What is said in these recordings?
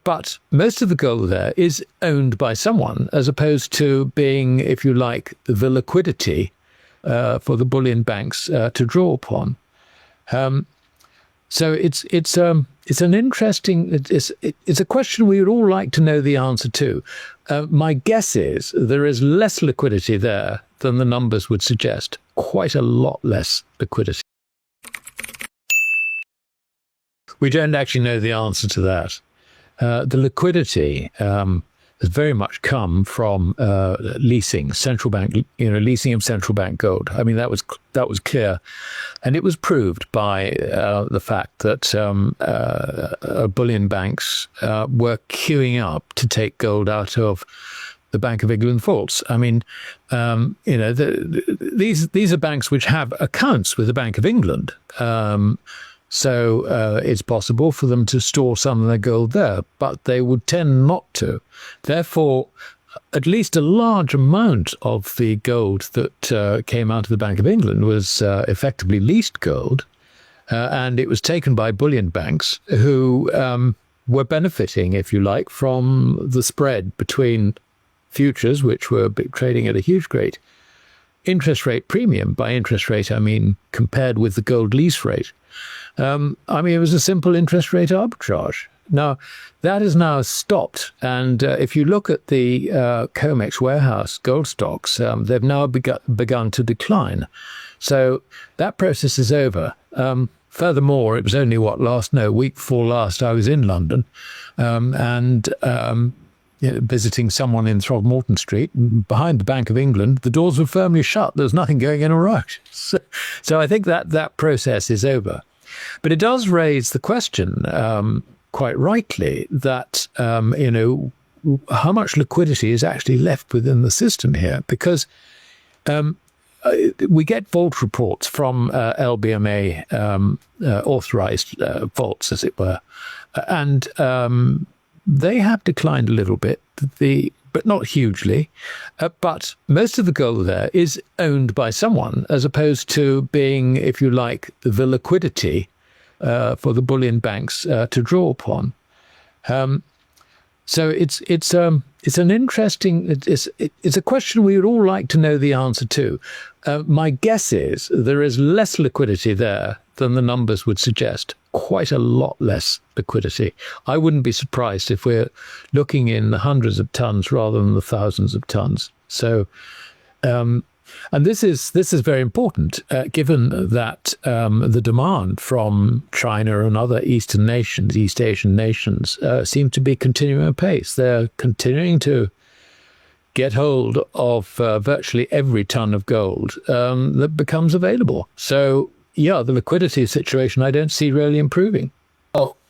But most of the gold there is owned by someone, as opposed to being, if you like, the liquidity for the bullion banks to draw upon. So it's an interesting, it's a question we would all like to know the answer to. My guess is there is less liquidity there than the numbers would suggest. Quite a lot less liquidity. We don't actually know the answer to that. The liquidity has very much come from leasing, central bank, leasing of central bank gold. I mean, that was clear, and it was proved by the fact that bullion banks were queuing up to take gold out of the Bank of England vaults. I mean, these are banks which have accounts with the Bank of England. So it's possible for them to store some of their gold there, but they would tend not to. Therefore, at least a large amount of the gold that came out of the Bank of England was effectively leased gold, and it was taken by bullion banks who were benefiting, if you like, from the spread between futures, which were trading at a huge rate, interest rate premium. By interest rate, I mean compared with the gold lease rate. It was a simple interest rate arbitrage. Now, that has now stopped. And if you look at the COMEX warehouse gold stocks, they've now begun to decline. So that process is over. Furthermore, it was only week before last, I was in London visiting someone in Throgmorton Street, behind the Bank of England. The doors were firmly shut. There was nothing going in or out. So I think that process is over. But it does raise the question, quite rightly, that, how much liquidity is actually left within the system here? Because we get vault reports from LBMA authorized vaults, as it were, and they have declined a little bit, but not hugely. But most of the gold there is owned by someone, as opposed to being, if you like, the liquidity for the bullion banks to draw upon. So it's an interesting, it's a question we would all like to know the answer to. My guess is there is less liquidity there than the numbers would suggest. Quite a lot less liquidity. I wouldn't be surprised if we're looking in the hundreds of tons rather than the thousands of tons. So, and this is very important, given that the demand from China and other East Asian nations, seem to be continuing apace. They're continuing to get hold of virtually every ton of gold that becomes available. So, yeah, the liquidity situation I don't see really improving.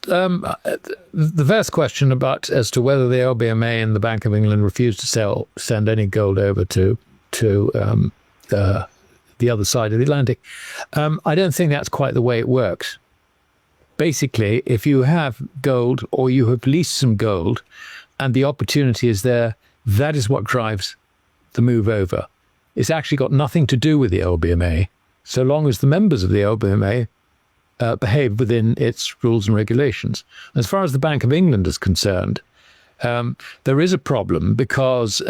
The first question as to whether the LBMA and the Bank of England refuse to send any gold over to the other side of the Atlantic, I don't think that's quite the way it works. Basically, if you have gold or you have leased some gold and the opportunity is there, that is what drives the move over. It's actually got nothing to do with the LBMA, so long as the members of the LBMA behave within its rules and regulations. As far as the Bank of England is concerned, there is a problem because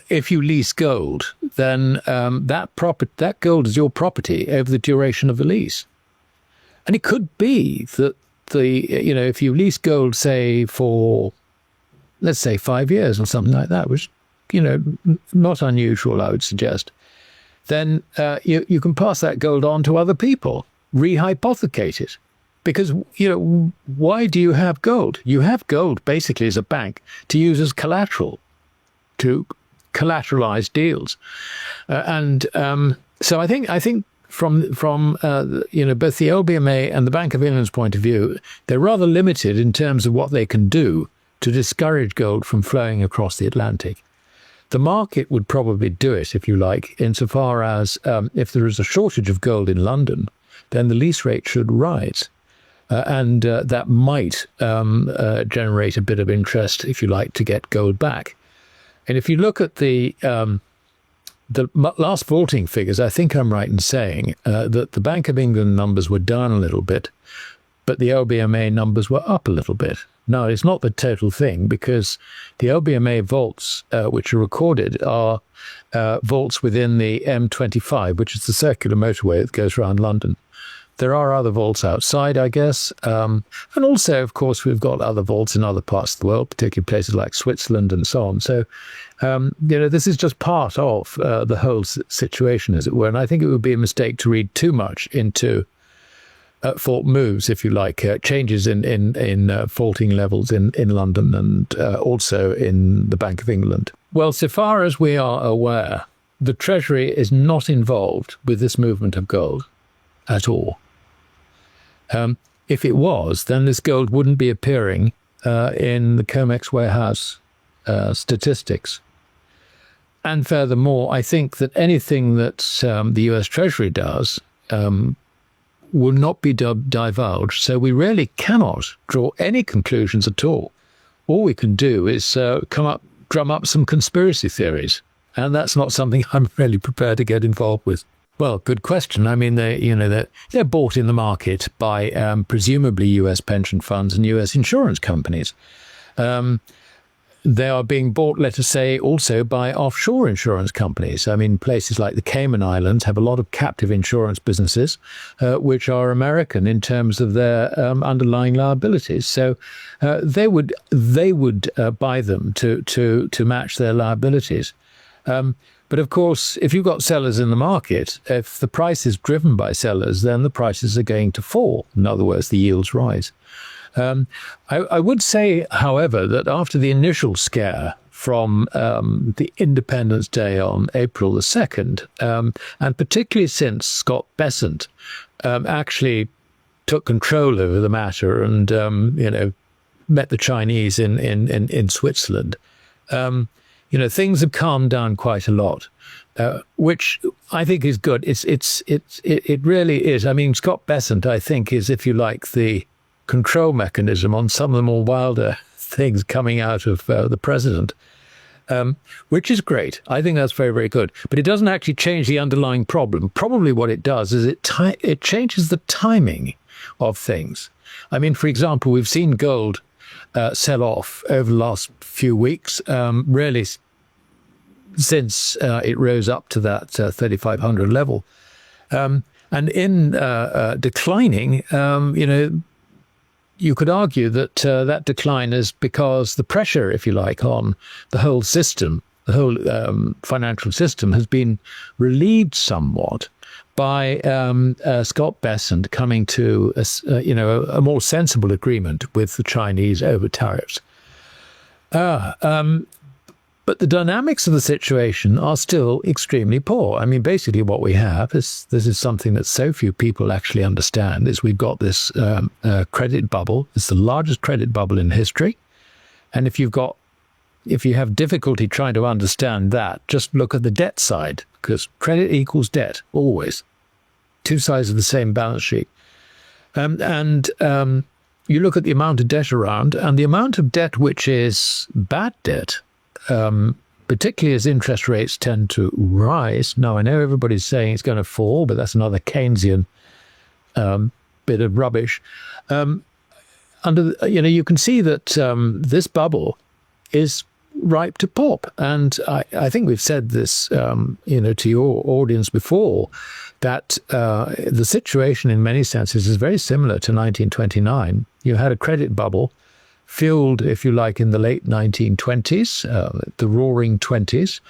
if you lease gold, then that gold is your property over the duration of the lease. And it could be that if you lease gold, say for, let's say 5 years or something like that, which, not unusual, I would suggest, then you can pass that gold on to other people, rehypothecate it. Because, why do you have gold? You have gold basically as a bank to use as collateral, to collateralize deals. So I think from both the LBMA and the Bank of England's point of view, they're rather limited in terms of what they can do to discourage gold from flowing across the Atlantic. The market would probably do it, if you like, insofar as if there is a shortage of gold in London, then the lease rate should rise. And that might generate a bit of interest, if you like, to get gold back. And if you look at the last vaulting figures, I think I'm right in saying that the Bank of England numbers were down a little bit, but the LBMA numbers were up a little bit. No, it's not the total thing, because the LBMA vaults, which are recorded, are vaults within the M25, which is the circular motorway that goes around London. There are other vaults outside, I guess. And also, of course, we've got other vaults in other parts of the world, particularly places like Switzerland and so on. So, this is just part of the whole situation, as it were. And I think it would be a mistake to read too much into fault moves, if you like, changes in faulting levels in London and also in the Bank of England. Well, so far as we are aware, the Treasury is not involved with this movement of gold at all. If it was, then this gold wouldn't be appearing in the COMEX warehouse statistics. And furthermore, I think that anything that the U.S. Treasury does will not be divulged, so we really cannot draw any conclusions at all. All we can do is drum up some conspiracy theories, and that's not something I'm really prepared to get involved with. Well, good question. I mean, they're bought in the market by presumably U.S. pension funds and U.S. insurance companies. They are being bought, let us say, also by offshore insurance companies. I mean, places like the Cayman Islands have a lot of captive insurance businesses, which are American in terms of their underlying liabilities. So they would buy them to match their liabilities. But of course, if you've got sellers in the market, if the price is driven by sellers, then the prices are going to fall. In other words, the yields rise. I would say, however, that after the initial scare from the Independence Day on April the 2nd, and particularly since Scott Bessent actually took control over the matter and, met the Chinese in Switzerland, things have calmed down quite a lot, which I think is good. It really is. I mean, Scott Bessent, I think, is, if you like, the control mechanism on some of the more wilder things coming out of the president, which is great. I think that's very, very good. But it doesn't actually change the underlying problem. Probably what it does is it changes the timing of things. I mean, for example, we've seen gold sell off over the last few weeks, really since it rose up to that 3,500 level. And in declining, you could argue that that decline is because the pressure, if you like, on the whole system, the whole financial system, has been relieved somewhat by Scott Bessent coming to a more sensible agreement with the Chinese over tariffs. But the dynamics of the situation are still extremely poor. I mean, basically what we have is, this is something that so few people actually understand, is we've got this credit bubble. It's the largest credit bubble in history. And if you have difficulty trying to understand that, just look at the debt side, because credit equals debt, always. Two sides of the same balance sheet. And you look at the amount of debt around, and the amount of debt which is bad debt, particularly as interest rates tend to rise. Now, I know everybody's saying it's going to fall, but that's another Keynesian bit of rubbish. You can see that this bubble is ripe to pop. And I think we've said this, to your audience before, that the situation in many senses is very similar to 1929. You had a credit bubble fueled, if you like, in the late 1920s, the roaring 20s,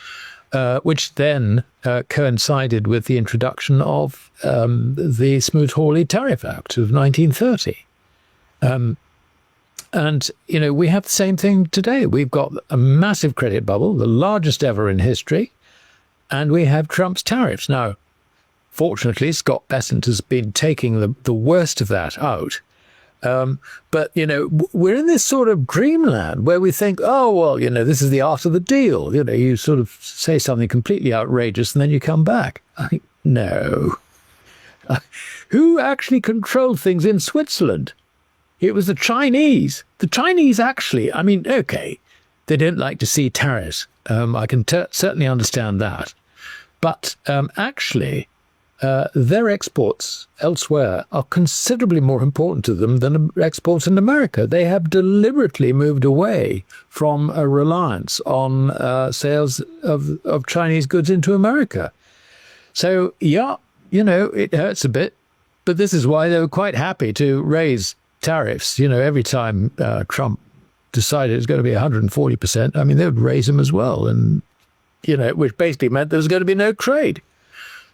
which then coincided with the introduction of the Smoot-Hawley Tariff Act of 1930. And, we have the same thing today. We've got a massive credit bubble, the largest ever in history, and we have Trump's tariffs. Now, fortunately, Scott Bessent has been taking the worst of that out. But, we're in this sort of dreamland where we think, oh, well, this is the art of the deal. You sort of say something completely outrageous and then you come back. I think, no. Who actually controlled things in Switzerland? It was the Chinese. The Chinese actually, okay, they don't like to see tariffs. I can certainly understand that. But actually, their exports elsewhere are considerably more important to them than exports in America. They have deliberately moved away from a reliance on sales of Chinese goods into America. So, yeah, it hurts a bit, but this is why they were quite happy to raise tariffs. Every time Trump decided it was going to be 140%, I mean, they would raise them as well. And, which basically meant there was going to be no trade.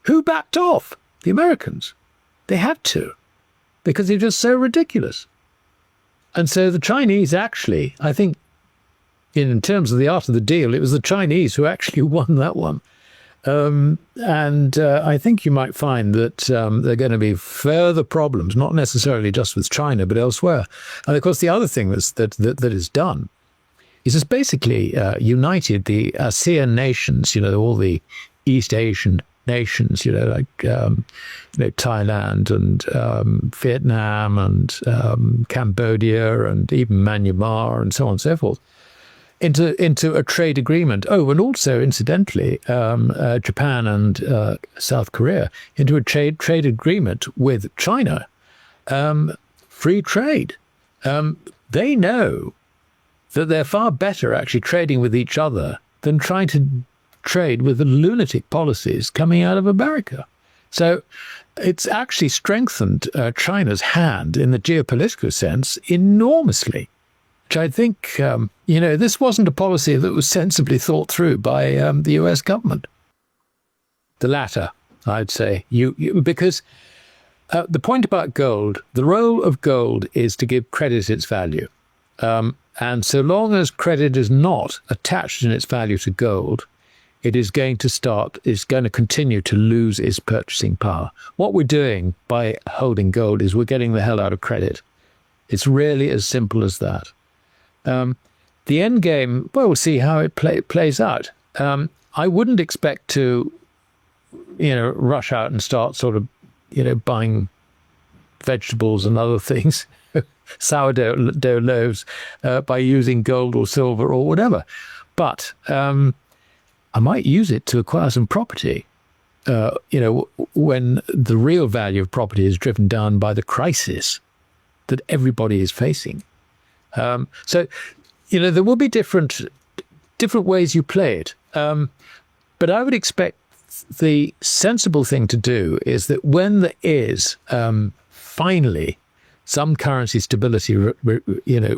Who backed off? The Americans. They had to, because it was so ridiculous. And so the Chinese actually, I think, in terms of the art of the deal, it was the Chinese who actually won that one. And I think you might find that there are going to be further problems, not necessarily just with China, but elsewhere. And of course, the other thing that is done is it's basically united the ASEAN nations, all the East Asian nations, like Thailand and Vietnam and Cambodia and even Myanmar and so on and so forth, into a trade agreement. Oh, and also, incidentally, Japan and South Korea into a trade agreement with China. Free trade. They know that they're far better actually trading with each other than trying to trade with the lunatic policies coming out of America. So it's actually strengthened China's hand in the geopolitical sense enormously, which I think, this wasn't a policy that was sensibly thought through by the U.S. government. The latter, I'd say, because the point about gold, the role of gold is to give credit its value. And so long as credit is not attached in its value to gold, it is going to continue to lose its purchasing power. What we're doing by holding gold is we're getting the hell out of credit. It's really as simple as that. The end game, well, we'll see how it plays out. I wouldn't expect to, rush out and start sort of, buying vegetables and other things, sourdough loaves, by using gold or silver or whatever. But I might use it to acquire some property, when the real value of property is driven down by the crisis that everybody is facing. So, there will be different ways you play it. But I would expect the sensible thing to do is that when there is finally some currency stability,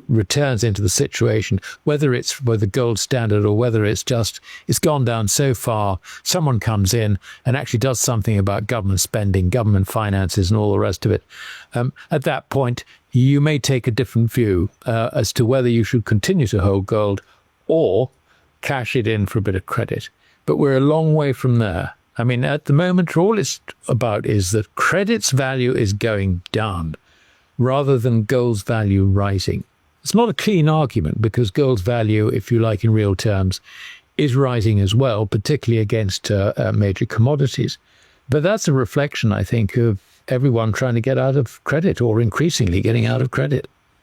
returns into the situation, whether it's with the gold standard or whether it's gone down so far, someone comes in and actually does something about government spending, government finances and all the rest of it. At that point, you may take a different view as to whether you should continue to hold gold or cash it in for a bit of credit. But we're a long way from there. I mean, at the moment, all it's about is that credit's value is going down, rather than gold's value rising. It's not a clean argument because gold's value, if you like, in real terms, is rising as well, particularly against major commodities. But that's a reflection, I think, of everyone trying to get out of credit or increasingly getting out of credit.